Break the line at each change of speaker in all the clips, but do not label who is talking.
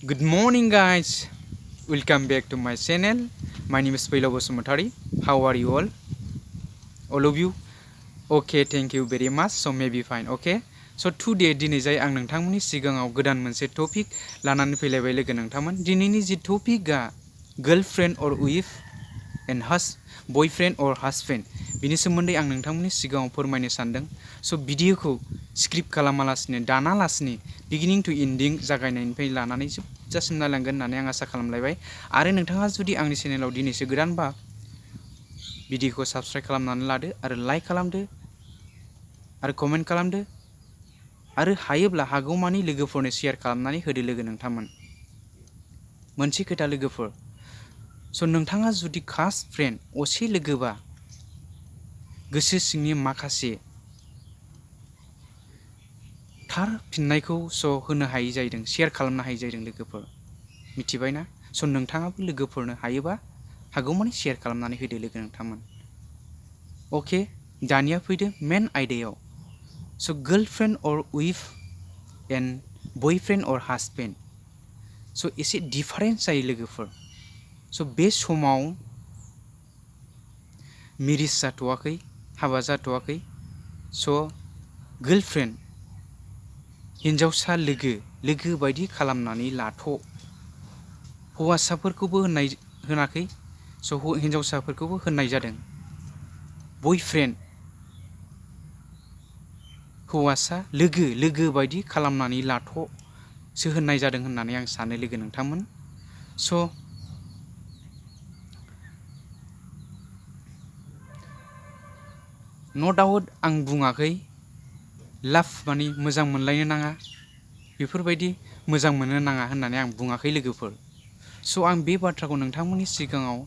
Good morning, guys. Welcome back to my channel. My name is Pailo Bosumutari. How are you all? All of you? Okay, thank you very much. So maybe fine. Okay. So today दिनै जाय आं नोंथांमोननि सिगाङाव गोदान मोनसे topic लानानै फैलायबाय लोगो नोंथांमोन। दिनैनि जि टपिकआ गर्लफ्रेन्ड और वाइफ एन्ड बयफ्रेन्ड और हासबेन्ड बिनि सोमोन्दै आं नोंथांमोननि सिगाङाव फोरमायनो सानदों। स' भिडिअखौ स्क्रिप्ट खालामालासिनो दानालासिनो बिगिनिं टु इन्डिं जागायनायनिफ्राय लानानै जोबजासिम नायलांगोन होननानै आं आसा खालामलायबाय। आरो नोंथाङा जुदि आंनि चेनेलाव दिनैसो गोदानबा भिडिअखौ साबस्क्राइब खालामनानै लादो आरो लाइक खालामदो आरो कमेन्ट खालामदो आरो हायोब्ला हागौमानि लोगोफोरनो शेयार खालामनानै होदो लोगो नोंथांमोन। मोनसे खोथा लोगोफोर, स' नोंथाङा जुदि खास फ्रेन्ड असे लोगोबा गोसो सिंनि माखासे थार फिननायखौ होनो हायै जाहैदों, शेयार खालामनो हायै जाहैदों लोगोफोर। मिथिबायना? स' नोंथाङाबो लोगोफोरनो हायोबा हागौमानि शेयार खालामनानै होदो लोगो नोंथांमोन। अके, दानिया फैदो मेन आयदायाव। स' गर्लफ्रेन्ड और वाइफ एन्ड बयफ्रेन्ड और हासबेन्ड। स' एसे डिफारेन्स जायो लोगोफोर। स' बे समाव मेरिज जाथ'वाखै, हाबा जाथ'वाखै। स' गर्लफ्रेन्ड हिन्जावसा लोगो बायदि खालामनानै लाथ'। हौवासाफोरखौबो होनाखै, स' हिन्जावसाफोरखौबो होननाय जादों। बयफ्रेन्ड हौवासा लोगो बायदि खालामनानै लाथ'सो होननाय जादों होननानै आं सानो लोगो नोंथांमोन। स' न' डाउट आं बुङाखै लाभ माने मोजां मोनलायनो नाङा, बेफोरबायदि मोजां मोननो नाङा होननानै आं बुङाखै लोगोफोर। स' आं बे बाथ्राखौ नोंथांमोननि सिगाङाव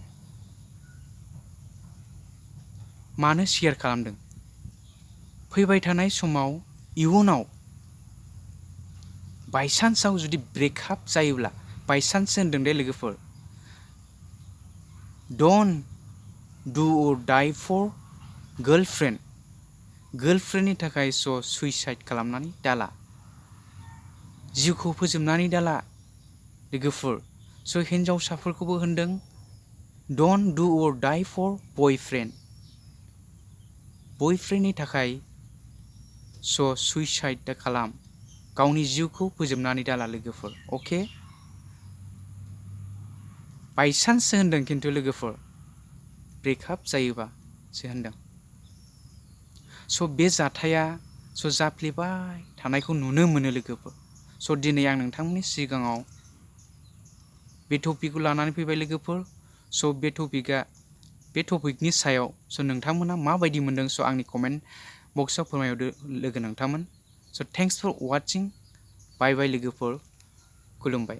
मानो शेयार खालामदों? फैबाय थानाय समाव इयुनाव बायसान्सआव जुदि ब्रेकआप जायोब्ला, बायसान्स होनदों दे लोगोफोर, डन्ट डु और डाइ फर गर्लफ्रेन्डनि थाखाय सुइसाइड खालामनानै दाला, जिउखौ फोजोबनानै दाला लोगोफोर। स' हिन्जावसाफोरखौबो होनदों डन्ट डु और डाइ फर बयफ्रेन्डनि थाखाय सुइसाइड दा खालाम, गावनि जिउखौ फोजोबनानै दाला लोगोफोर। अके, बायसान्ससो होनदों खिन्थु लोगोफोर, ब्रेकआप जायोबासो होनदों। स' बे जाथाया जाफ्लेबाय थानायखौ नुनो मोनो लोगोफोर। स' दिनै आं नोंथांमोननि सिगाङाव बे टपिकखौ लानानै फैबाय लोगोफोर। स' बे टपिकनि सायाव नोंथांमोना माबायदि मोनदों? आंनि कमेन्ट बक्सआव फोरमायहरदो लोगो नोंथांमोन। स' थेंक्स फर वाचिं। बाय बाय लोगोफोर, खुलुमबाय।